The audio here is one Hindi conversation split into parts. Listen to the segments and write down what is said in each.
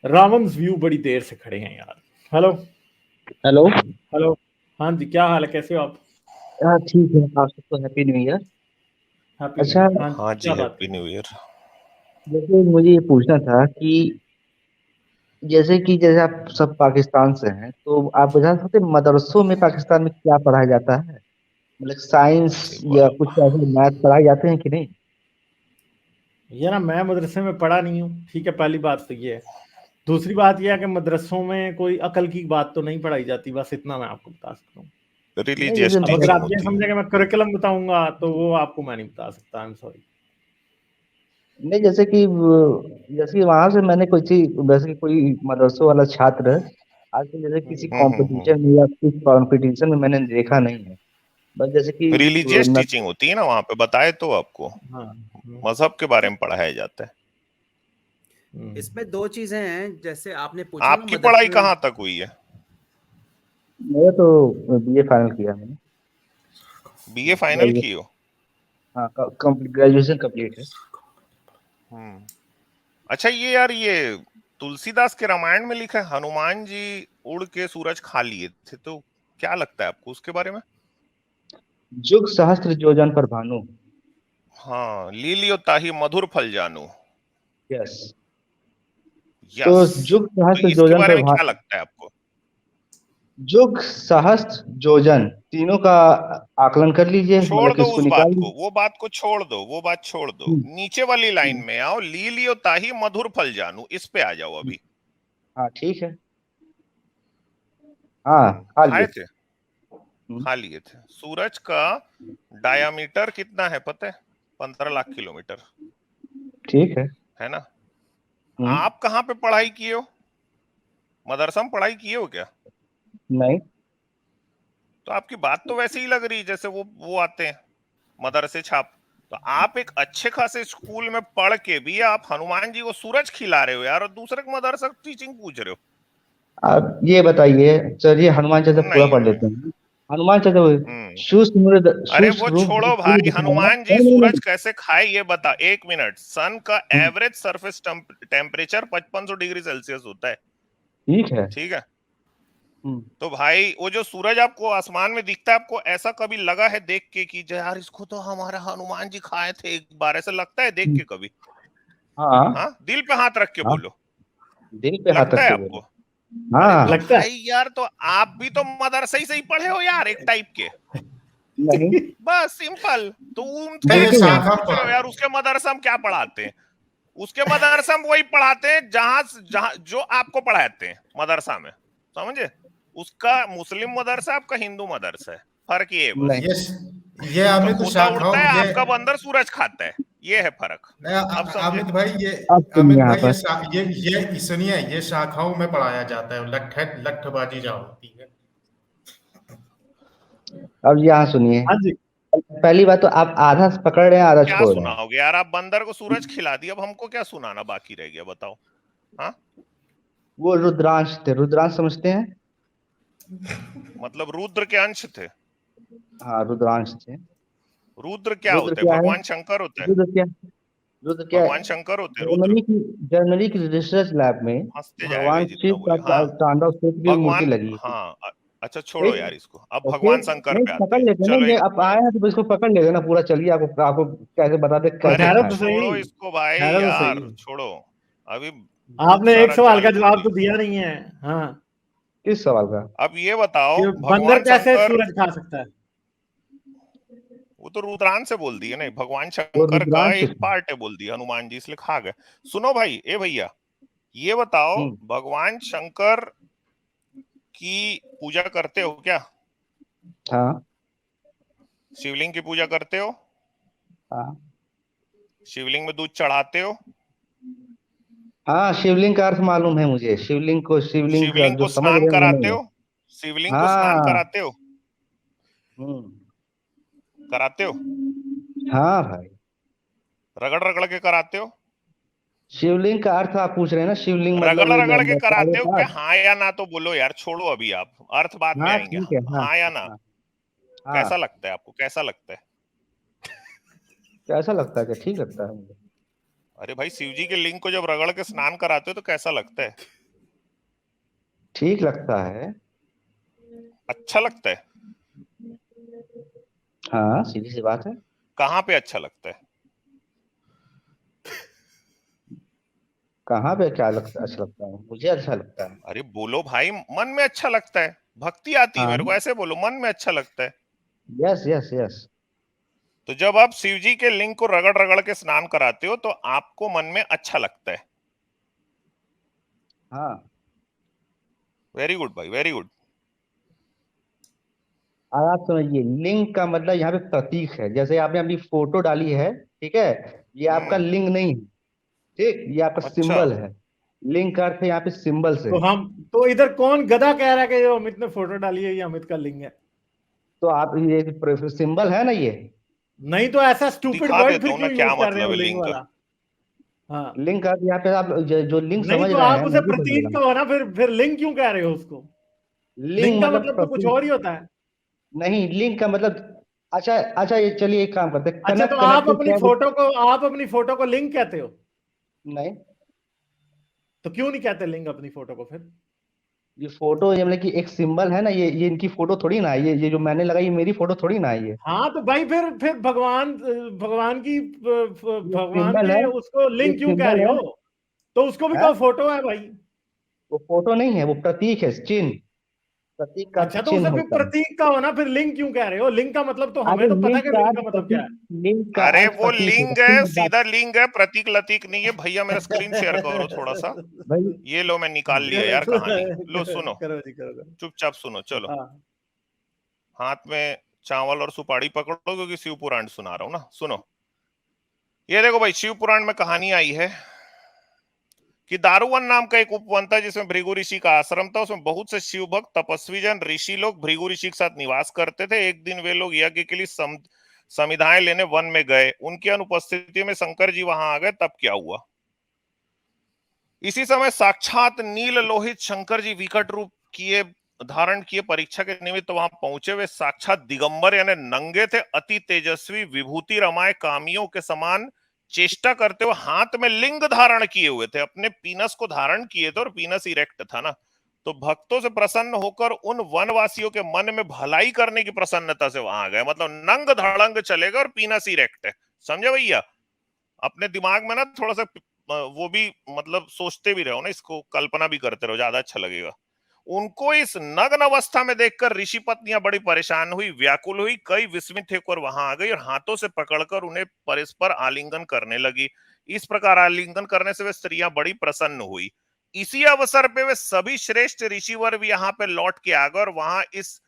रावंस व्यू बड़ी देर से खड़े हैं यार। हेलो। हेलो। हेलो। हाँ जी, क्या हाल है, कैसे हो आप? हाँ ठीक है, आप सबको happy new year. Happy new अच्छा, ईयर। हाँ जी, हाँ जी, क्या बात हैप्पी करनी? New year. जैसे मुझे ये पूछना था कि जैसे आप सब पाकिस्तान से हैं, तो आप बता सकते हैं मदरसों में पाकिस्तान में क्या पढ़ाया जाता है? मतलब साइंस अरे या बाप, कुछ ऐसे मैथ पढ़ाए जाते हैं कि नहीं? ये ना, मैं मदरसे में पढ़ा नहीं हूँ, ठीक है, पहली बात तो ये है। दूसरी बात यह है कि मदरसों में कोई अकल की बात तो नहीं पढ़ाई जाती, बस इतना मैं आपको बता सकता हूँ। नहीं, रिलीजियस जैसे अब अगर टीचिंग आप ये होती है। समझे कि मैं करिकुलम बताऊंगा तो वो आपको मैं नहीं बता सकता, आई एम सॉरी। नहीं, जैसे कि वहां से मैंने कोई चीज, वैसे कि कोई मदरसों वाला छात्र आजकल जैसे किसी हम्म। कंपटीशन में या किसी कंपटीशन में मैंने देखा नहीं है। बस जैसे कि रिलीजियस टीचिंग होती है ना, वहां पे बताए तो आपको हाँ। मजहब के बारे में पढ़ाया जाता है। इसमें दो चीजें हैं, जैसे आपने पूछा ना आपकी पढ़ाई मदरसे में। कहाँ तक हुई है? मैं तो बीए फाइनल किया मैंने। बीए फाइनल की ग्रेजुएशन। हो? हाँ, ग्रेजुएशन कंप्लीट है। हम्म। अच्छा, ये यार, ये तुलसीदास के रामायण में लिखा है हनुमान जी उड़ के सूरज खा लिए थे, तो क्या लगता है आपको उसके बारे में? जुग सहस्त्र योजन पर भानु। हाँ, ली लियो ताही मधुर फल जानू। यस। तो यस। जुग तो सहस्त्र इसके योजन बारे पर में क्या लगता है आपको? जुग सहस्त्र योजन तीनों का आकलन कर लीजिए, छोड़ मतलब कि दो इसको उस निकाल बात को, लीजिए। वो बात को छोड़ दो, वो बात छोड़ दो। हम्म, नीचे वाली लाइन हम्म, में आओ, ली लियो ताही मधुर फल जानू, इस पे आ जाओ हम्म। अभी। हाँ ठीक है। हाँ, खा लिए। खाए थे, हम्म, खा लिए थे। सूरज का डायामीटर कितना है पता है? 15 लाख किलोमीटर, ठीक है। है ना? हम्म, आप कहाँ पे पढ़ाई किए हो? मदरसा में पढ़ाई किए हो क्या? नहीं। तो आपकी बात तो वैसे ही लग रही है जैसे वो आते हैं मदरसे छाप। तो आप एक अच्छे खासे स्कूल में पढ़ के भी आप हनुमान जी को सूरज खिला रहे हो यार, और दूसरे के मदरसा की टीचिंग पूछ रहे हो। आप ये बताइए, चलिए हनुमान चालीसा पूरा नहीं पढ़ नहीं। लेते हैं। हनुमान चालीसा हम्म। अरे वो शुष्क रूप छोड़ो फूल भाई, दिखाया। हनुमान जी नहीं नहीं सूरज नहीं। कैसे खाए ये बता। एक मिनट, सन का hmm, average surface temperature 5500 degree Celsius होता है। ठीक है। ठीक है। हम्म, तो भाई वो जो सूरज आपको आसमान में दिखता है, आपको ऐसा कभी लगा है देख के कि यार इसको तो हमारा हनुमान जी खाए थे एक बार, ऐसा लगता है देख हम्म, के कभी? हाँ, हाँ दिल पे हाथ रख के हाँ, बोलो। दिल पे हाथ लगता रख है के बोलो। आपको? अरे तो हाँ। लगता है। भाई यार, तो आप भी तो मदरसे से ही पढ़े हो यार, एक टाइप के। नहीं। बस सिंपल। तो उनसे नहीं, ये आप क्या शाखा पूछ रहे हो यार, उसके मदरसा में क्या पढ़ाते हैं? उसके मदरसा में वही पढ़ाते हैं जहां जहां जो आपको पढ़ाते हैं मदरसा में, समझे? उसका मुस्लिम मदरसा, आपका हिंदू मदरसा है, फर्क ये है बस। नहीं। ये ये तो अमित होता उड़ता शाखाओं है, ये आपका बंदर सूरज खाता है, ये है फर्क। नहीं, अब समझे? अमित भाई ये अब सुनिए अमित यहाँ भाई पर। ये सुनिए, ये शाखाओं में पढ़ाया जाता है, लठबाजी जहाँ होती है। अब यहाँ सुनिए। हाँ जी। पहली बात तो आप आधा पकड़ रहे हैं, आधा क्या छोड़ रहे हैं। सुनाओगे यार, आप बंदर को सूरज खिला दिया, अब हमको क्या सुनाना बाकी रह गया बताओ? हाँ, वो रुद्रांश थे, रुद्रांश समझते हैं? मतलब रुद्र के अंश थे? हाँ, रुद्रांश थे। रुद्र क्या रुद्र होते हैं? क्या है? भगवान शंकर होते हैं? रुद्र क्या? रुद्र क्या है? भगवान शंकर होते हैं रुद्र? जर्मनी की रिसर्च लैब में हंसते जाए भाई भगवान जितना शिव का बोले। हाँ, तांडव क्षेत्र की मूर्ति भगवान, लगी थी। हाँ, अच्छा छोड़ो ठीक। यार इसको, अब ओके। भगवान शंकर नहीं, पे आते पकड़ हैं, लेते हैं चलो ना, ये एक आप आए मिनट। हैं तो इसको पकड़ लेते ना पूरा। चलिए, आपको आपको कैसे बता दे तो कैसे अरे ठहरो तो तो खाएं। सही। छोड़ो इसको भाई ठहरो तो सही। यार, छोड़ो। अभी बहुत आपने एक सारा सवाल का जानने को जवाब तो मिलेगा। दिया नहीं है। हाँ। किस सवाल का? अब ये बताओ, कि बंदर भगवान कैसे शंकर, सूरज खा सकता है? वो तो रुद्रांश से बोल दिए ना, भगवान वो शंकर का रुद्रांश। एक पार्ट है बोल दिया, हनुमान जी इसलिए खा गए। सुनो भाई, ए भैया, ये बताओ, हम्म। भगवान शंकर की पूजा करते हो क्या? हाँ शिवलिंग की पूजा करते हो? हाँ शिवलिंग में दूध चढ़ाते हो? हाँ, शिवलिंग का अर्थ मालूम है मुझे। शिवलिंग का शिवलिंग जो को समझ स्नान रहे हैं वो कराते नहीं है। हो? शिवलिंग को स्नान हाँ। कराते हो? हम्म। कराते हो? हाँ भाई। रगड़ रगड़ के कराते हो? शिवलिंग का अर्थ आप पूछ रहे हैं ना? शिवलिंग रगड़ रगड़ के मतलब साढ़े कराते हो क्या? पाँच। हाँ या ना तो बोलो यार, छोड़ो अभी आप, अर्थ बाद में हाँ आएंगे। ठीक है। हाँ हाँ या ना? हाँ कैसा हाँ। लगता है आपको, कैसा लगता है? कैसा लगता है? क्या ठीक लगता है मुझे? अरे भाई, शिव जी के लिंग को जब रगड़ के स्नान कराते हो तो कैसा लगता है? ठीक लगता है। अच्छा लगता है? हाँ, सीधी सी बात है। कहाँ पे अच्छा लगता है? कहाँ पे क्या लगता अच्छा लगता है? मुझे अच्छा लगता है। अरे बोलो भाई, मन में अच्छा लगता है, भक्ति आती है हाँ। मेरे को, ऐसे बोलो, मन में अच्छा लगता है। Yes yes yes. तो जब आप शिव जी के लिंग को रगड़ रगड़ के स्नान कराते हो तो आपको मन में अच्छा लगता है। हाँ। वेरी गुड भाई, वेरी गुड। अब आप समझिए, लिंग का मतलब यहाँ पे प्रतीक है। जैसे आपने अपनी फोटो डाली है, ठीक है, ये आपका हम्म। लिंग नहीं है। ठीक, ये आपका अच्छा। सिंबल है। लिंग का अर्थ है यहाँ पे सिंबल से। तो हम तो इधर कौन गधा कह रहा है कि जो अमित ने फोटो डाली है ये अमित का लिंग है? तो आप ये सिंबल है ना ये। नहीं तो ऐसा स्टूपिड दिखा वर्ड देता फिर हूँ ना क्यों क्या यूज कर रहे मतलब हो है लिंग लिंग का। वाला? हाँ। लिंग का अर्थ यहाँ पे आप जो लिंग नहीं समझ तो रहे आप हैं उसे मैं भी बता प्रतीक रहा कहो ना, फिर लिंग क्यों कह रहे हो उसको? हूँ। लिंग लिंग का मतलब मतलब तो कुछ प्रतीक। और ही होता है। नहीं, लिंग का मतलब, अच्छा अच्छा, ये चलिए एक काम करते हैं, अच्छा, तो कनेक्ट कनेक्टेड। आप अपनी फोटो को लिंग कहते हो? नहीं, तो क्यों नहीं कहते लिंग अपनी फोटो को फिर? ये फोटो ये मतलब कि एक सिंबल है ना, ये इनकी फोटो थोड़ी ना है। ये जो मैंने लगाई, ये मेरी फोटो थोड़ी ना है ये। हाँ तो भाई फिर भगवान की ये भगवान सिंबल है। के उसको ये लिंग क्यों कह सिंबल रहे है। हो? तो उसको भी है, कहो फोटो है भाई। वो फोटो नहीं है, वो प्रतीक है, चिन्ह। प्रतीक का अच्छा, अर्थ तो चिन्ह उसे फिर होता है। प्रतीक का हो ना, फिर लिंग क्यों कह रहे हो? लिंग का मतलब तो हमें अरे तो पता है लिंग कि का लिंग का अर्थ मतलब क्या है। प्रतीक, लिंग का अरे अर्थ वो प्रतीक है, लिंग है, चिन्ह बात। सीधा लिंग है, प्रतीक लतीक नहीं है भैया। मेरा स्क्रीन शेयर करो थोड़ा सा। भाई, ये लो, मैं निकाल लिया यार कहानी। लो सुनो, करो जी, करो। चुपचाप सुनो, चलो। हाँ। हाथ में चावल और सुपारी पकड़ो, क्योंकि शिव पुराण सुना रहा हूं ना, सुनो। ये देखो भाई, शिव पुराण में कहानी आई है कि दारुवन नाम का एक उपवन था जिसमें भृगु ऋषि का आश्रम था। उसमें बहुत से शिव भक्त तपस्वी जन ऋषि लोग भृगु ऋषि के साथ निवास करते थे। एक दिन वे लोग यज्ञ के लिए समिधाएं लेने वन में गए। उनकी अनुपस्थिति में शंकर जी वहां आ गए। तब क्या हुआ? इसी समय साक्षात नील लोहित शंकर जी विकट रूप किए धारण किए परीक्षा के निमित्त वहां पहुंचे। वे साक्षात दिगंबर यानी नंगे थे। अति तेजस्वी, विभूति रमाए कामियों के समान चेष्टा करते हुए हाथ में लिंग धारण किए हुए थे। अपने पीनस को धारण किए थे और पीनस इरेक्ट था ना। तो भक्तों से प्रसन्न होकर उन वनवासियों के मन में भलाई करने की प्रसन्नता से वहां गए। मतलब नंग धड़ंग चलेगा और पीनस इरेक्ट है। समझे भैया? अपने दिमाग में ना थोड़ा सा वो भी मतलब सोचते भी रहो ना, इसको कल्पना भी करते रहो, ज्यादा अच्छा लगेगा। उनको इस नग्न अवस्था में देखकर ऋषि पत्नियां बड़ी परेशान हुई, व्याकुल हुई। कई विस्मित होकर वहां आ गई और हाथों से पकड़कर उन्हें परस्पर आलिंगन करने लगी। इस प्रकार आलिंगन करने से वे स्त्रियां बड़ी प्रसन्न हुई। इसी अवसर पे वे सभी श्रेष्ठ ऋषिवर भी यहाँ पे लौट के आ गए और वहां इस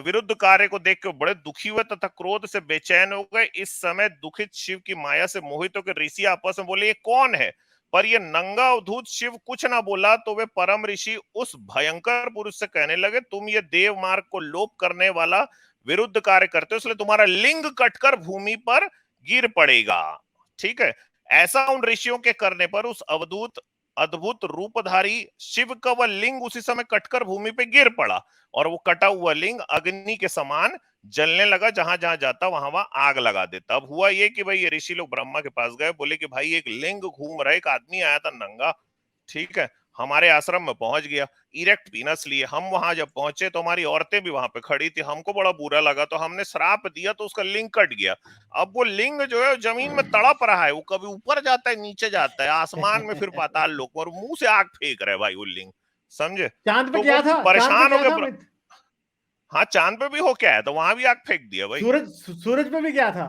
विरुद्ध कार्य को देख के बड़े दुखी हुए तथा क्रोध से बेचैन हो गए। इस समय दुखित शिव की माया से मोहित होकर ऋषि आपस में बोले, ये कौन है? पर ये नंगा अवधूत शिव कुछ ना बोला। तो वे परम ऋषि उस भयंकर पुरुष से कहने लगे, तुम ये देव मार्ग को लोप करने वाला विरुद्ध कार्य करते हो, इसलिए तुम्हारा लिंग कटकर भूमि पर गिर पड़ेगा। ठीक है। ऐसा उन ऋषियों के करने पर उस अवधूत अद्भुत रूपधारी शिव का वह लिंग उसी समय कटकर भूमि पे गिर पड़ा और वो कटा हुआ लिंग अग्नि के समान जलने लगा। जहां जहां जाता वहां वहां आग लगा देता। अब हुआ ये कि भाई ये ऋषि लोग ब्रह्मा के पास गए, बोले कि भाई एक लिंग घूम रहा है, एक आदमी आया था नंगा, ठीक है, हमारे आश्रम में पहुंच गया, इरेक्ट पीनस लिए। हम वहां जब पहुंचे तो हमारी औरतें भी वहां पे खड़ी थी, हमको बड़ा बुरा लगा तो हमने श्राप दिया, तो उसका लिंग कट गया। अब वो लिंग जो है जमीन में तड़प रहा है, वो कभी ऊपर जाता है, नीचे जाता है, आसमान में, फिर पाताल लोक में, और मुंह से आग फेंक रहा है भाई वो लिंग। समझे? चांद पे तो वो गया था, चांद पे परेशान हो गया था गए। अमित। हाँ, चांद पे भी हो क्या है, तो वहां भी आग फेंक दिया भाई। सूरज पे भी गया था।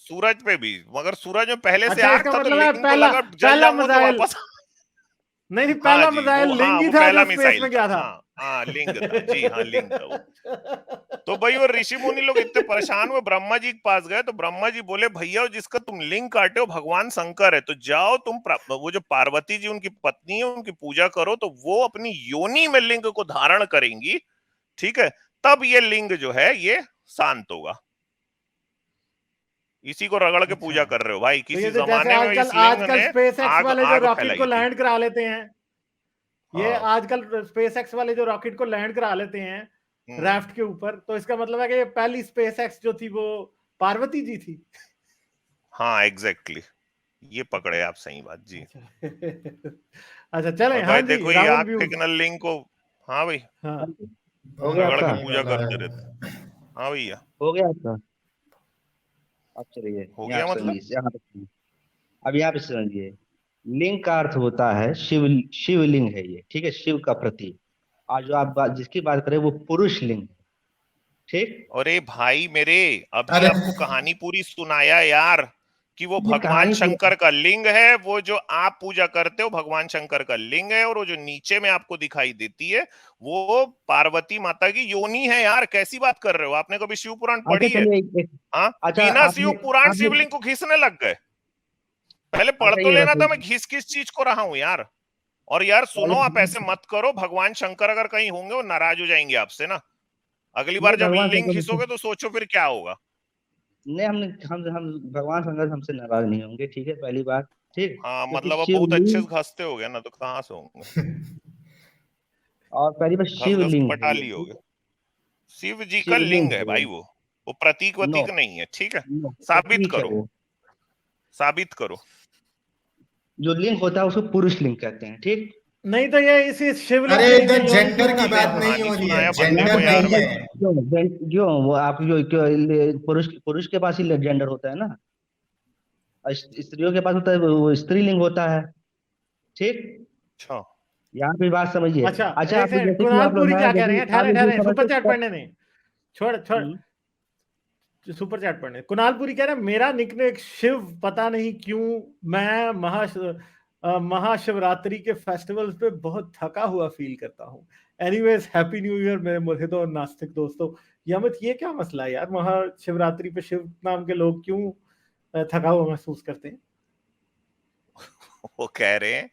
सूरज पे भी, मगर सूरज में पहले से अच्छा, आग इसका था, तो मतलब है लिंग को पहला लगा जल पहला जाऊंगा तो मिसाइल। वापस। नहीं, हाँ पहला जी, मिसाइल वो, लिंग हाँ ही वो था पहला जो स्पेस मिसाइल में था। गया था। हाँ हाँ, लिंग था जी, हाँ लिंग था वो। तो भाई वो ऋषि मुनि लोग इतने परेशान हुए, ब्रह्मा जी के पास गए। तो ब्रह्मा जी बोले, भैया जिसका तुम लिंग काटे हो भगवान शंकर है, तो जाओ तुम वो जो पार्वती जी उनकी पत्नी है उनकी पूजा करो, तो वो अपनी योनि में लिंग को धारण करेंगी, ठीक है, तब ये लिंग जो है ये शांत होगा। इसी को रगड़ के अच्छा, पूजा कर रहे हो भाई। तो किसी ये तो जैसे जमाने में आजकल इस लिंग आजकल ने स्पेस एक्स आग वाले जो आग रॉकेट को फैलाई थी। लैंड करा लेते हैं, ये हाँ। आजकल स्पेस एक्स वाले जो रॉकेट को लैंड करा लेते हैं हम्म। राफ्ट के ऊपर, तो इसका मतलब है कि ये पहली स्पेस एक्स जो थी वो पार्वती जी थी। हाँ एग्जैक्टली, ये पकड़े आप सही बात जी। अच्छा चले। और हाँ भाई जी, देखो ये रावण आग व्यू। फेंकना लिंग को, हाँ भाई हाँ हो गया रगड़ आपका? के पूजा करते रहते। हाँ भैया हो गया आपका? अब चलिए हो यहाँ गया पे मतलब। समझिए, यहाँ पे सुनिए। अब यहाँ पे समझिए, लिंग का अर्थ होता है शिव, शिवलिंग है ये, ठीक है, शिव का प्रतीक। और जो आप जिसकी बात करें वो पुरुष लिंग है, ठीक। अरे भाई मेरे, अभी अरे आपको कहानी पूरी सुनाया यार कि वो ये भगवान कहानी शंकर का लिंग है, वो जो आप पूजा करते हो भगवान शंकर का लिंग है, और वो जो नीचे में आपको दिखाई देती है वो पार्वती माता की योनि है यार। कैसी बात कर रहे हो, आपने कभी शिव पुराण अच्छा पढ़ी है? चलिए हाँ, अच्छा बिना शिव आपने पुराण आपने शिवलिंग को घिसने लग गए। पहले पढ़ अच्छा तो ये लेना था, मैं बताइए, घिस किस चीज को रहा हूं यार। और यार सुनो, पहले आप ऐसे मत करो, भगवान शंकर अगर कहीं होंगे वो नाराज हो जाएंगे आपसे ना। अगली नहीं बार जब भगवान लिंग शंकर घिसोगे तो सोचो फिर क्या होगा। नहीं, हम भगवान शंकर हमसे नाराज नहीं होंगे, ठीक है, पहली बात, ठीक। हाँ क्योंकि मतलब अब बहुत अच्छे शिवलिंग, से घसते हो गए ना, तो कहाँ से होंगे। और पहली बात घस घस के शिवलिंग है पटा ये, लिए ठीक होगे। है, शिव जी का शिवलिंग लिंग है है ये। भाई वो प्रतीक नो वतीक नहीं है, ठीक है। नो साबित प्रतीक है करो, वो। साबित करो। जो लिंग होता है उसको पुरुष लिंग कहते हैं, ठीक। नहीं तो ये इसी शिवलिंग अरे के नीचे इधर यौन क्यों जेंडर की बनाते हैं बात फिर? नहीं कहानी हो रही है, सुनाया बंदे जेंडर को यार नहीं भाई। है। क्यों वो आप जो पुरुष पुरुष के पास ही जेंडर होता है ना, और स्त्रियों के पास होता है वो स्त्रीलिंग होता है, ठीक। अच्छा यहाँ पे बात समझिए। अच्छा अच्छा एक आप लोग सेकंड, जैसे कि कुणाल आप लोग पुरी हैं, क्या कह रहे जैसे हैं? ठहरे आप लोग जो ठहरे, सुपर चैट समझते पढ़ने नहीं। छोड़ छोड़, सुपर चैट पढ़ने। कुणालपुरी कह रहा है मेरा निकनेम शिव, पता नहीं क्यों मैं महाशिवरात्रि के फेस्टिवल्स पे बहुत थका हुआ फील करता हूँ। एनीवेज हैप्पी न्यू ईयर मेरे मुल्हिदों और नास्तिक दोस्तों। यमत ये क्या मसला है यार, महाशिवरात्रि पे शिव नाम के लोग क्यों थका हुआ महसूस करते हैं? वो कह रहे हैं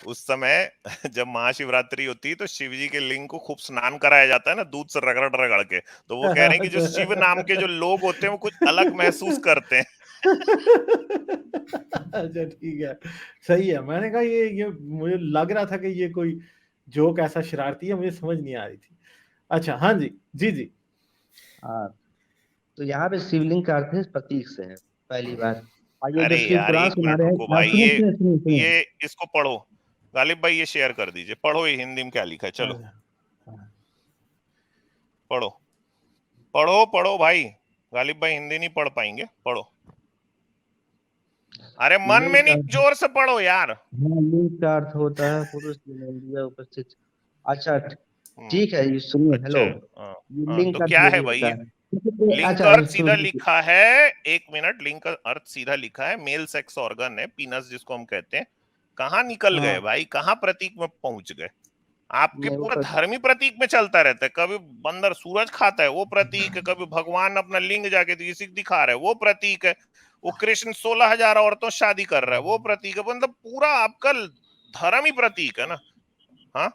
उस समय जब महाशिवरात्रि होती है तो शिव जी के लिंग को खूब स्नान कराया जाता है ना, दूध से रगड़ रगड़ के, तो वो कह रहे हैं कि जो शिव नाम के जो लोग होते हैं वो कुछ अलग महसूस करते हैं। अच्छा ठीक है, सही है। मैंने कहा ये मुझे लग रहा था कि ये कोई जोक ऐसा शरारती है, मुझे समझ नहीं आ रही थी। अच्छा हाँ जी, जी जी। हाँ, तो यहाँ पे शिवलिंग का अर्थ है प्रतीक से है, पहली बात। और ये जो अरे शिव यार पुराण एक सुना मिनट रहे रुको हैं आप, भाई, सुनिए सुनिए सुनिए सुनिए। ये इसको पढ़ो। गालिब भाई ये शेयर कर दीजिए, पढ़ो ये हिंदी में क्या लिखा है, चलो अच्छा, पढ़ो पढ़ो पढ़ो भाई। गालिब भाई हिंदी नहीं पढ़ पाएंगे, पढ़ो। अरे मन लिंग में का, नहीं, जोर से पढ़ो यार। हाँ, लिंग का अर्थ होता है पुरुष लिंग उपस्थित। अच्छा हम्म, ठीक है, ये सुनिए, अच्छा। हेलो। हाँ ये हाँ, लिंग तो का अर्थ क्या ये है भी भाई होता ये? है। लिंग का अच्छा अर्थ सीधा लिखा है, एक मिनट, लिंग का अर्थ सीधा लिखा है मेल सेक्स ऑर्गन है, पीनस जिसको हम कहते हैं। कहाँ निकल गए हाँ, भाई, कहाँ प्रतीक में पहुंच गए? आपके नहीं वो पूरा धर्मी प्रतीक में चलता रहता है। कभी बंदर सूरज खाता है वो प्रतीक है, कभी भगवान अपना लिंग जाके किसी को दिखा रहा है वो प्रतीक है, वो कृष्ण 16,000 औरतों से शादी कर रहा है वो प्रतीक है। मतलब पूरा आपका धर्म ही प्रतीक है ना। हाँ,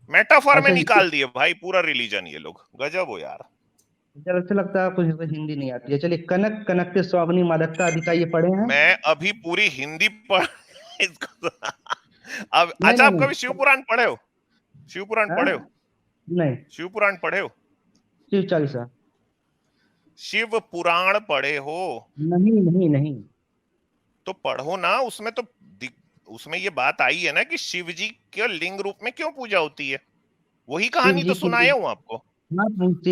मेटाफर में अच्छा निकाल दिए भाई पूरा रिलीजन ये लोग, गजब हो यार। चलो, अच्छा लगता है आपको हिंदी नहीं आती है। चलिए, कनक कनकते स्वामिनी मादकता अधिका ये पढ़े हैं? मैं अभी पूरी हिंदी पढ़ इसको अब नहीं अच्छा, नहीं आप कभी शिव नहीं। पुराण पढ़े हो? शिव पुराण हाँ? पढ़े हो? नहीं, शिव पुराण पढ़े हो? शिव चालीसा। शिव पुराण पढ़े हो? नहीं नहीं नहीं। तो पढ़ो ना, उसमें तो उसमें ये बात आई है ना कि शिव जी के लिंग रूप में क्यों पूजा होती है, वही शिव कहानी जी तो की सुनाया हूं आपको। हाँ,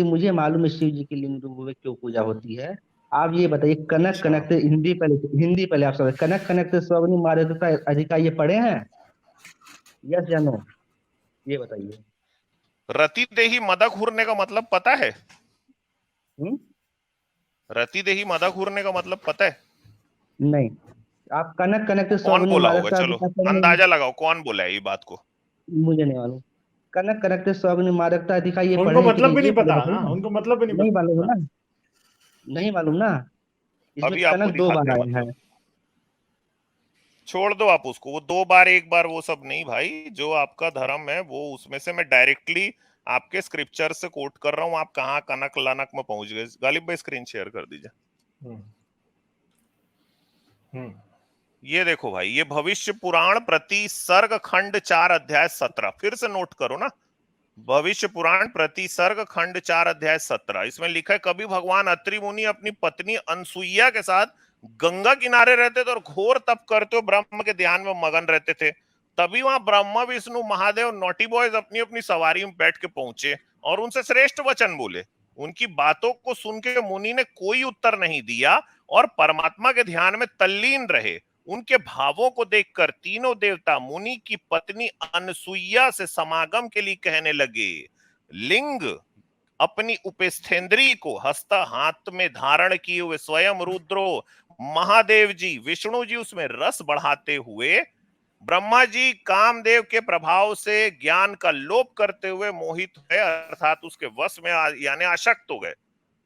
मुझे मालूम है शिव जी की लिंग रूप में क्यों पूजा होती है। आप ये बताइए, कनक अच्छा, कनकते, हिंदी पहले आप समझ, कनक कनकते स्वामिनी मादकता अधिका ये पढ़े हैं? यस या नो, ये बताइए। रति देही मदक घूरने का मतलब पता है? हम्म? रति देही मदक घूरने का मतलब पता है? नहीं, आप कनक कनकते कौन स्वामिनी बोला होगा, मादकता चलो अधिका पढ़े हैं? अंदाजा लगाओ कौन बोला है ये बात को। मुझे नहीं मालूम। कनक कनकते स्वामिनी मादकता अधिका ये उनको पढ़े हैं कि मतलब नहीं, भी ये नहीं पहले पता बताइए ना, ना। उनको मतलब भी नहीं नहीं पता। मालूम है हाँ। ना, नहीं मालूम ना। इसमें अभी आपको कनक दो दिखाते बार हैं आया मतलब। है। छोड़ दो आप उसको, वो दो बार एक बार वो सब नहीं भाई, जो आपका धर्म है वो उसमें से मैं डायरेक्टली आपके स्क्रिप्चर से कोट कर रहा हूं। आप कहाँ कनक लनक में पहुंच गए। गालिब भाई स्क्रीन शेयर कर दीजिए। हम्म, हम्म। ये देखो भाई, ये भविष्य पुराण प्रति सर्ग खंड 4 अध्याय 17, फिर से नोट करो ना। भविष्य पुराण प्रति सर्ग खंड 4 अध्याय 17, इसमें लिखा है कभी भगवान अत्रि मुनि अपनी पत्नी अनसुईया के साथ गंगा किनारे रहते थे और घोर तप करते हुए ब्रह्म के ध्यान में मगन रहते थे। तभी वहां ब्रह्मा विष्णु महादेव नोटी बॉयज अपनी अपनी सवारी में बैठ के पहुंचे और उनसे श्रेष्ठ वचन बोले। उनकी बातों को सुन के मुनि ने कोई उत्तर नहीं दिया और परमात्मा के ध्यान में तल्लीन रहे। उनके भावों को देखकर तीनों देवता मुनि की पत्नी अनसुईया से समागम के लिए कहने लगे। लिंग अपनी उपस्थेंद्री को हस्ता हाथ में धारण किए हुए स्वयं रुद्रो महादेव जी विष्णु जी उसमें रस बढ़ाते हुए ब्रह्मा जी कामदेव के प्रभाव से ज्ञान का लोप करते हुए मोहित हुए अर्थात उसके वश में यानी आसक्त हो गए।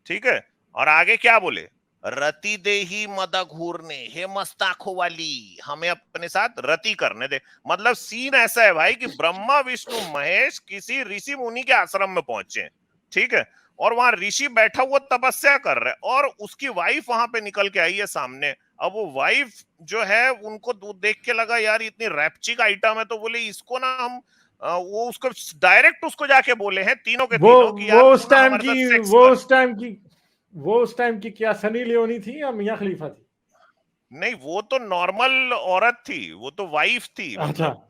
ठीक है, और आगे क्या बोले, रति देही मदा घूरने, हे मस्ताखों वाली हमें अपने साथ रति करने दे। मतलब सीन ऐसा है भाई कि ब्रह्मा विष्णु महेश किसी ऋषि मुनि के आश्रम में पहुंचे, ठीक है, और वहां ऋषि बैठा हुआ तपस्या कर रहा है और उसकी वाइफ वहां पे निकल के आई है सामने। अब वो वाइफ जो है उनको देख के लगा यार इतनी रैप्चिक आइटम है, तो बोले इसको ना हम वो उसको डायरेक्ट उसको जाके बोले हैं तीनों के तीनों की यार वो उस टाइम की क्या सनी लियोनी थी या मियां खलीफा थी? नहीं, वो तो नॉर्मल औरत थी, वो तो वाइफ थी मतलब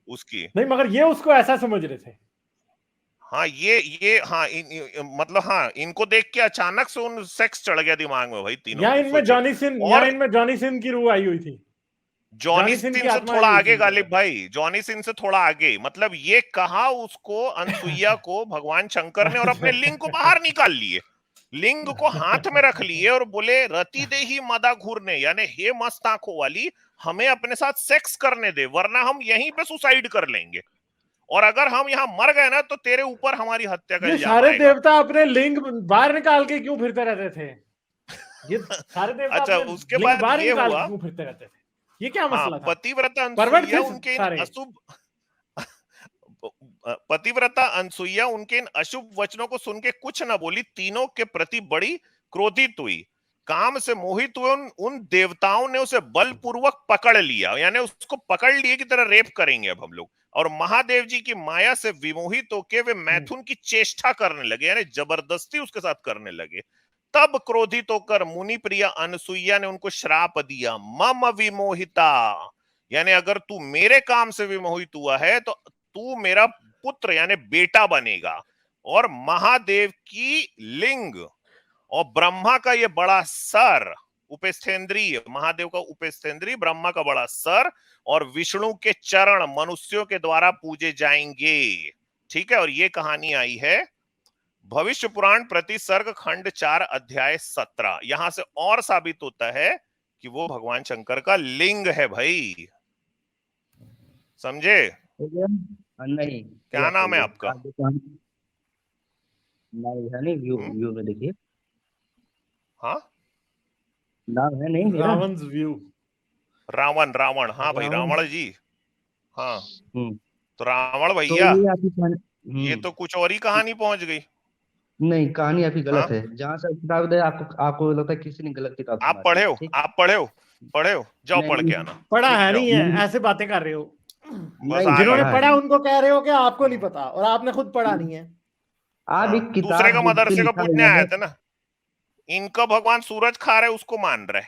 उसकी। नहीं, मगर ये उसको ऐसा समझ रहे थे। हाँ ये हाँ मतलब हाँ इनको देख के अचानक से उन सेक्स चढ़ गया दिमाग में भाई तीनों। या इनमें जॉनी सिन की रूह आई हुई थी। जॉनी सिन से थोड़ा आगे गालिब भाई, जॉनी सिन से थोड़ा आगे, मतलब ये कहा उसको अनसुईया को भगवान शंकर ने और अपने लिंग को बाहर निकाल लिए, लिंग को हाथ में रख लिए और बोले रति दे ही मदा घूरने, यानी हे मस्त आंखों वाली हमें अपने साथ सेक्स करने दे वरना हम यहीं पे सुसाइड कर लेंगे और अगर हम यहाँ मर गए ना तो तेरे ऊपर हमारी हत्या कर। सारे देवता अपने लिंग बाहर निकाल के क्यों फिरते रहते थे? ये सारे देवता अच्छा उसके बाद ये हुआ क्यों फिरते रहते थे? ये क्या मसला था? पतिव्रता अनसुईया उनके अशुभ पतिव्रता अनसुईया उनके इन अशुभ वचनों को सुन के कुछ न बोली, तीनों के प्रति बड़ी क्रोधित हुई। काम से मोहित हुए उन देवताओं ने उसे बलपूर्वक पकड़ लिया, यानी उसको पकड़ लिए की तरह रेप करेंगे अब हम लोग, और महादेव जी की माया से विमोहित होकर वे मैथुन की चेष्टा करने लगे, यानी जबरदस्ती उसके साथ करने लगे। तब क्रोधित होकर मुनि प्रिया अनसुईया ने उनको श्राप दिया, मम विमोहिता, यानी अगर तू मेरे काम से विमोहित हुआ है तो तू मेरा पुत्र यानी बेटा बनेगा। और महादेव की लिंग और ब्रह्मा का ये बड़ा सर उपस्थेंद्रीय, महादेव का उपस्थेंद्रीय, ब्रह्मा का बड़ा सर और विष्णु के चरण मनुष्यों के द्वारा पूजे जाएंगे। ठीक है, और ये कहानी आई है भविष्य पुराण प्रति सर्ग खंड 4 अध्याय 17। यहां से और साबित होता है कि वो भगवान शंकर का लिंग है भाई, समझे? नहीं, क्या नाम है आपका? नहीं, व्यू में देखिए। हाँ, नाम है नहीं मेरा, रावण's व्यू, रावण। हाँ भाई रावण जी, हाँ तो रावण भैया ये तो कुछ और ही कहानी पहुंच गई। नहीं, कहानी आपकी गलत है। जहाँ से किताब दे आपको लगता है किसी ने गलत किताब आप पढ़े हो जाओ पढ़ के आना। पढ़ा है नहीं है, ऐसे बातें कर रहे हो। जिन्होंने पढ़ा उनको कह रहे हो कि आपको नहीं पता और आपने खुद पढ़ा नहीं है। आप एक किताब दूसरे का मदरसे का पूछने आए थे ना, इनका भगवान सूरज खा रहे उसको मान रहे।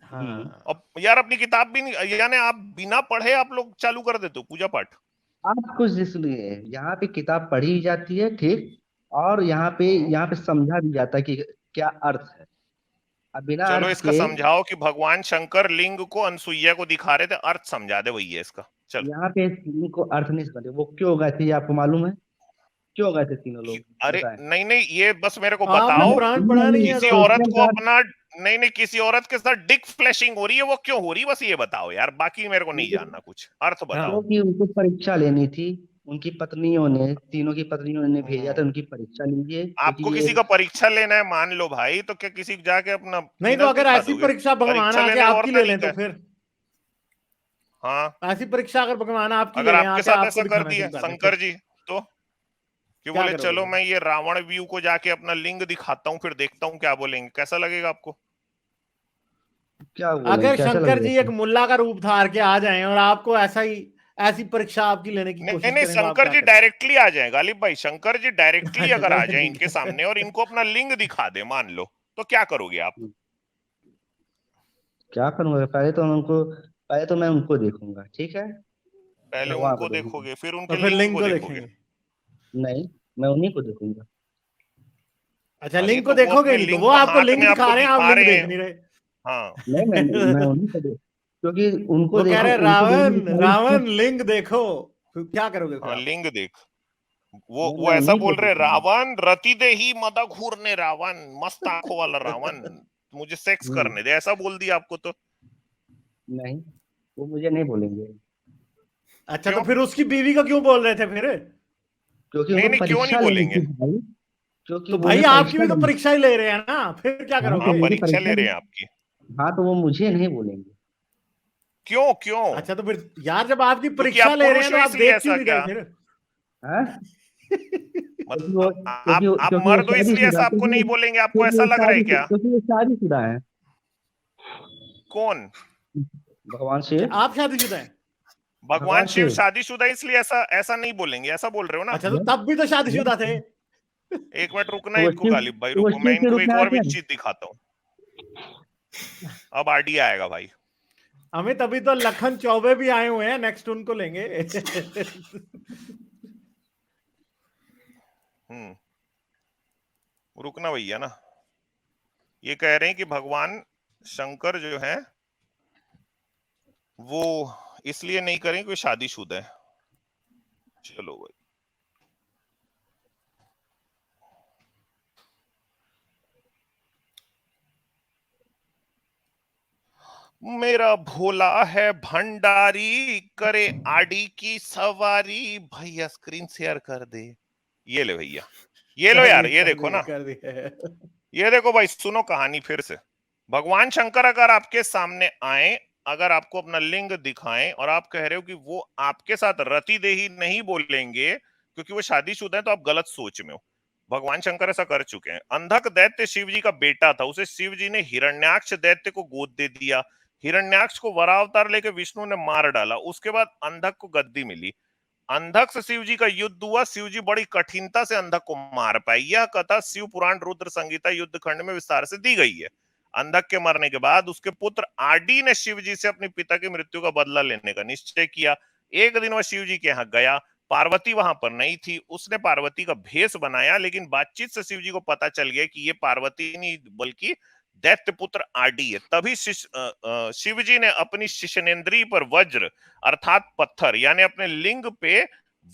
हाँ। अब यार अपनी किताब भी नहीं, यानी आप बिना पढ़े आप लोग चालू कर देते हो पूजा पाठ। आप कुछ इसलिए यहाँ पे किताब पढ़ी जाती है, ठीक, और यहाँ पे समझा भी जाता है कि क्या अर्थ है। अब बिना चलो अर्थ इसका समझाओ कि भगवान शंकर लिंग को अनसुईया को दिखा रहे थे, अर्थ समझा दे भैया इसका। चलो यहाँ पे लिंग को अर्थ नहीं समझे, वो क्यों गए थे आपको मालूम है? क्यों गए थे तीनों लोग? अरे नहीं ये बस मेरे को बताओ, किसी औरत को अपना नहीं किसी औरत के साथ डिक फ्लैशिंग हो रही है, वो क्यों हो रही है बस ये बताओ यार, बाकी मेरे को नहीं जानना कुछ, अर्थ बताओ। क्योंकि उनको परीक्षा लेनी थी, उनकी पत्नियों ने, तीनों की पत्नियों ने भेजा था उनकी परीक्षा लीजिए। आपको किसी का परीक्षा लेना है मान लो भाई, तो क्या किसी जाके अपना नहीं, तो अगर ऐसी परीक्षा भगवान आके आपकी ले लें तो फिर हाँ, ऐसी परीक्षा अगर भगवान आपकी अगर आपके साथ ऐसा कर दिया शंकर जी तो कि बोले चलो मैं ये रावण व्यू को जाके अपना लिंग दिखाता हूँ फिर देखता हूँ क्या बोलेंगे, कैसा लगेगा आपको? क्या अगर शंकर जी एक मुल्ला का रूप धार के आ जाएं और आपको ऐसी परीक्षा आपकी लेने की कोशिश करें? नहीं शंकर जी डायरेक्टली आ जाए गालिब भाई, शंकर जी डायरेक्टली अगर आ जाए इनके सामने और इनको अपना लिंग दिखा दे मान लो, तो क्या करोगे आप? क्या करूंगा, पहले तो मैं उनको देखूंगा, ठीक है, पहले भगवान को उनको देखूंगा। देखोगे, फिर तो उनके फिर लिंग लिंग को को देखोगे। देखेंगे। नहीं, मैं उन्हीं को देखूंगा। अच्छा, अरे लिंग को तो वो देखोगे अपने नहीं, तो लिंग वो को आपको हाथ लिंग में दिखा आपको रहे हैं, आप दिखा लिंग रहे देख हैं। नहीं रहे। हाँ, नहीं, मैं उन्हीं को क्योंकि वो कह रहे हैं उनको रावण देखने की रावण लिंग देखो, फिर क्या करोगे फिर हाँ, आप? लिंग देख। मैं वो ऐसा उन्हीं को बोल रहे, देखूंगा। रावण रति दे ही मदा घूरने रावण, मस्त आंखों वाला रावण, मुझे सेक्स करने दे, ऐसा बोल दिया आपको तो। नहीं, वो मुझे नहीं बोलेंगे, अच्छा, तो क्यों? फिर उसकी बीवी को क्यों बोल रहे थे फिर? क्योंकि नहीं उनको नहीं, क्यों नहीं परीक्षा लेनी बोलेंगे? थी भाई, क्योंकि तो वो भाई उन्हें आपकी परीक्षा भी तो लेनी। परीक्षा ही ले रहे हैं ना, फिर क्या हाँ, तो हाँ, करोगे? मुझे परीक्षा परीक्षा ले रहे लेनी। हैं आपकी। हाँ, तो वो मुझे नहीं बोलेंगे। क्यों क्यों? अच्छा, तो फिर यार जब आपकी क्योंकि परीक्षा आप ले रहे हैं पुरुष तो हो आप इसलिए देख क्यों ऐसा नहीं क्या? रहे फिर? हाँ, क्योंकि वो मतलब आप क्योंकि वो मर्द हो इसलिए शादीशुदा, ऐसा आपको नहीं बोलेंगे, आपको ऐसा लग रहा है क्या? क्योंकि वो शादीशुदा है। कौन? भगवान अच्छा, शिव। आप शादीशुदा हैं? भगवान भगवान शिव शिव। शादीशुदा इसलिए ऐसा ऐसा नहीं बोलेंगे, ऐसा बोल रहे हो ना? अच्छा, तो तब भी तो शादीशुदा थे। एक मिनट रुकना, तो वो इनको शिव, गालिब भाई तो वो रुको, मैं शिव के इनको रूप एक में और भी आते हैं। चीज दिखाता हूँ। अब आरडी आएगा भाई। हमें तभी तो लखन चौबे भी आए हुए हैं, नेक्स्ट उनको लेंगे। रुकना भैया ना, ये कह रहे हैं कि भगवान शंकर जो है वो इसलिए नहीं करें कि शादीशुदा है। चलो भाई, मेरा भोला है भंडारी, करे आड़ी की सवारी, भैया स्क्रीन शेयर कर दे। ये ले भैया, ये लो यार, ये देखो ना, कर दिया। ये देखो भाई, सुनो कहानी फिर से। भगवान शंकर अगर आपके सामने आए, अगर आपको अपना लिंग दिखाएं और आप कह रहे हो कि वो आपके साथ रति देही नहीं बोलेंगे क्योंकि वो शादीशुदा है, तो आप गलत सोच में हो। भगवान शंकर ऐसा कर चुके हैं। अंधक दैत्य शिव जी का बेटा था, उसे शिव जी ने हिरण्याक्ष दैत्य को गोद दे दिया। हिरण्याक्ष को वरावतार लेके विष्णु ने मार डाला। उसके बाद अंधक को गद्दी मिली। अंधक से शिव जी का युद्ध हुआ। शिव जी बड़ी कठिनता से अंधक को मार पाए। यह कथा शिव पुराण रुद्र संगीता युद्ध खंड में विस्तार से दी गई है। अंधक के मरने के बाद उसके पुत्र आडी ने शिव जी से अपने पिता की मृत्यु का बदला लेने का निश्चय किया। एक दिन वह शिव जी के यहाँ गया। पार्वती वहां पर नहीं थी। उसने पार्वती का भेष बनाया, लेकिन बातचीत से शिव जी को पता चल गया कि ये पार्वती नहीं बल्कि दैत्य पुत्र आडी है। तभी शिव जी ने अपनी शिशनेन्द्री पर वज्र अर्थात पत्थर यानी अपने लिंग पे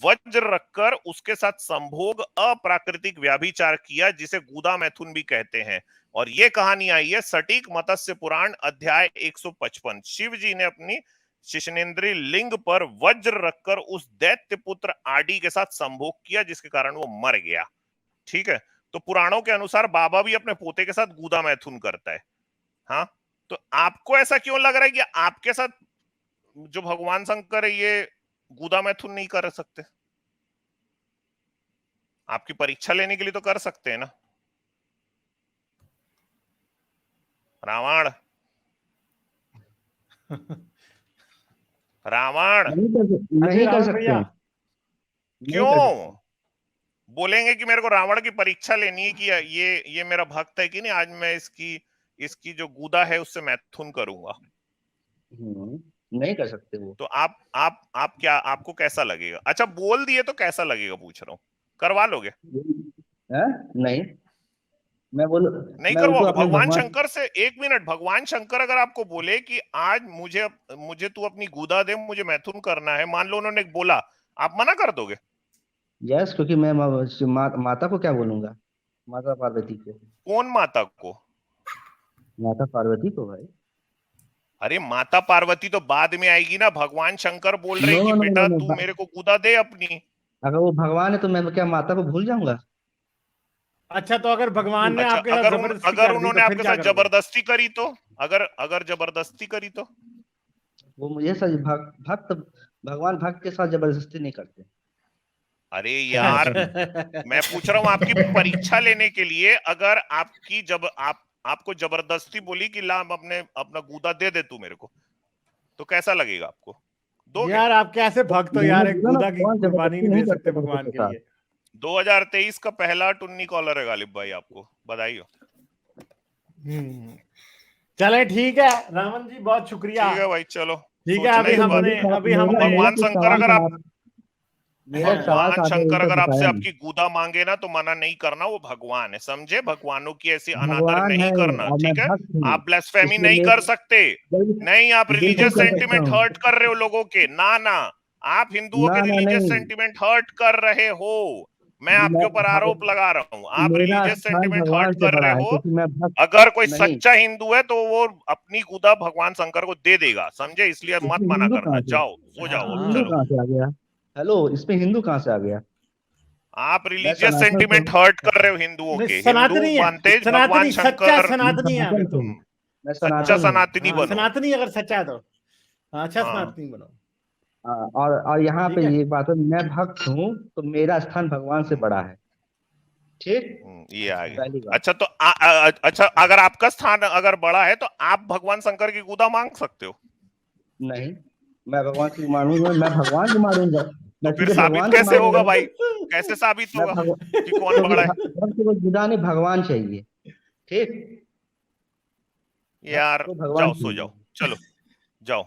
वज्र रखकर उसके साथ संभोग अप्राकृतिक व्याभिचार किया, जिसे गुदा मैथुन भी कहते हैं। और ये कहानी आई है सटीक मत्स्य पुराण अध्याय 155। शिव जी ने अपनी शिशनेन्द्री लिंग पर वज्र रखकर उस दैत्य पुत्र आडी के साथ संभोग किया, जिसके कारण वो मर गया। ठीक है, तो पुराणों के अनुसार बाबा भी अपने पोते के साथ गुदा मैथुन करता है। हाँ, तो आपको ऐसा क्यों लग रहा है कि आपके साथ जो भगवान शंकर है ये गुदा मैथुन नहीं कर सकते? आपकी परीक्षा लेने के लिए तो कर सकते हैं ना। रावण रावण नहीं कर सकते हैं। क्यों बोलेंगे कि मेरे को रावण की परीक्षा लेनी है कि ये मेरा भक्त है कि नहीं, आज मैं इसकी जो गुदा है उससे मैथुन करूंगा। नहीं कर सकते वो। तो आप क्या, आपको कैसा लगेगा? अच्छा, बोल दिए तो कैसा लगेगा पूछ रहा हूँ, करवा लोगे? नहीं, नहीं मैं उनको करवाओगे? अपने भगवान भगवान। शंकर से, एक मिनट, भगवान शंकर अगर आपको बोले कि आज मुझे मुझे तू अपनी गुदा दे, मुझे मैथुन करना है, मान लो उन्होंने बोला, आप मना कर दोगे? यस, क्योंकि मैं माता को क्या बोलूंगा, माता पार्वती को। कौन माता को? माता पार्वती को भाई। अरे माता पार्वती तो बाद में आएगी ना। भगवान शंकर बोल रहे नो हैं कि नो नो बेटा नो, तू मेरे को गुदा दे अपनी। अगर वो भगवान है तो मैं क्या माता को भूल जाऊंगा? अच्छा, तो अगर भगवान ने अच्छा, आपके साथ जबरदस्ती अगर कर दी उन्होंने तो फिर आपके क्या साथ करोगे? जबरदस्ती करी तो, अगर जबरदस्ती करी तो? वो मुझे भक्त, भगवान भक्त के साथ जबरदस्ती नहीं करते। अरे यार, मैं पूछ रहा हूं आपकी परीक्षा लेने के लिए, अगर आपकी जब आपको जबरदस्ती बोली कि ला अपने अपना गूदा दे दे तू मेरे को, तो कैसा लगेगा आपको? दोगे? यार आप कैसे भक्त हो मैंने यार, एक बोला ना, गुदा की भगवान कुर्बानी जबरदस्ती नहीं नहीं दे सकते करते भक्तों भगवान के के साथ। लिए। 2023 का पहला टुन्नी कॉलर है गालिब भाई, आपको बधाई हो। चले ठीक है रामन जी, बहुत शुक्रिया। ठीक है भाई, चलो ठीक है, सोचना अभी इस बारे हमने में। अभी हमने भगवान शंकर अगर आप मेरा एक सवाल भगवान था शंकर अगर आपसे बताया आपकी गुदा मांगे ना तो मना नहीं करना, वो भगवान है, समझे? भगवानों की ऐसी अनादर भगवान नहीं है करना, और मैं ठीक है? भक्त हूँ, आप ब्लास्फेमी इसलिए नहीं मैं कर सकते, नहीं आप बिल्कुल रिलीजियस कर सकता सेंटिमेंट हूँ। हर्ट कर रहे हो लोगों के, ना ना, आप हिंदुओं के ना ना रिलीजियस नहीं, सेंटिमेंट हर्ट कर रहे हो, मैं आपके ऊपर आरोप लगा रहा हूँ, आप मेरा रिलीजियस स्थान सेंटिमेंट भगवान हर्ट से कर बड़ा रहे है हो। क्योंकि मैं भक्त अगर कोई नहीं। सच्चा हिंदू है तो वो अपनी गुदा भगवान शंकर को दे देगा, समझे? इसलिए मत इसमें मना हिंदू करना, कहाँ से, जाओ सो जाओ अब, हाँ। हिंदू चलो। कहाँ से आ गया? हेलो, इसमें हिंदू कहाँ से आ गया? आप मैं रिलीजियस सनातन से सेंटिमेंट हर्ट कर रहे हो हिंदुओं नहीं, के, हिंदू सनातनी है, मानते सनातनी, भगवान सच्चा शंकर, सनातनी है अभी सनातन तो। से, मैं सच्चा सनातन हूँ। सनातनी हाँ, बनो। सनातनी अगर सच्चा है तो अच्छा हाँ सनातनी बनो। और यहाँ ठीक पे है, ये बात है, मैं भक्त हूँ तो मेरा स्थान भगवान से बड़ा है, ठीक? ये आ गया। पहली बात। अच्छा तो अच्छा, अगर आपका स्थान अगर बड़ा है तो आप भगवान शंकर की गुदा मांग सकते हो, नहीं, मैं भगवान की मानूंगा, मैं भगवान को मारूंगा, तो मैं फिर सीधे साबित भगवान को कैसे होगा मारूंगा। भाई? कैसे साबित मैं होगा भगवान, कि कौन क्योंकि बड़ा है? भक्त को जुदा नहीं, भगवान चाहिए, ठीक? भक्त यार को भगवान जाओ सो चाहिए। जाओ, चलो जाओ,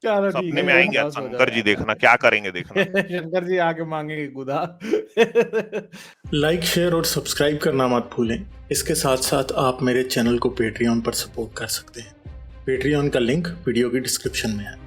चलो ठीक सपने है, में आएंगे आज जाओ, सो जाओ शंकर जी, यार। देखना क्या करेंगे, देखना। शंकर जी आके मांगेंगे गुदा। लाइक, शेयर और सब्सक्राइब करना मत भूलें। इसके साथ साथ आप मेरे चैनल को पेट्रियन पर सपोर्ट कर सकते हैं। पेट्रियन का लिंक वीडियो की डिस्क्रिप्शन में है।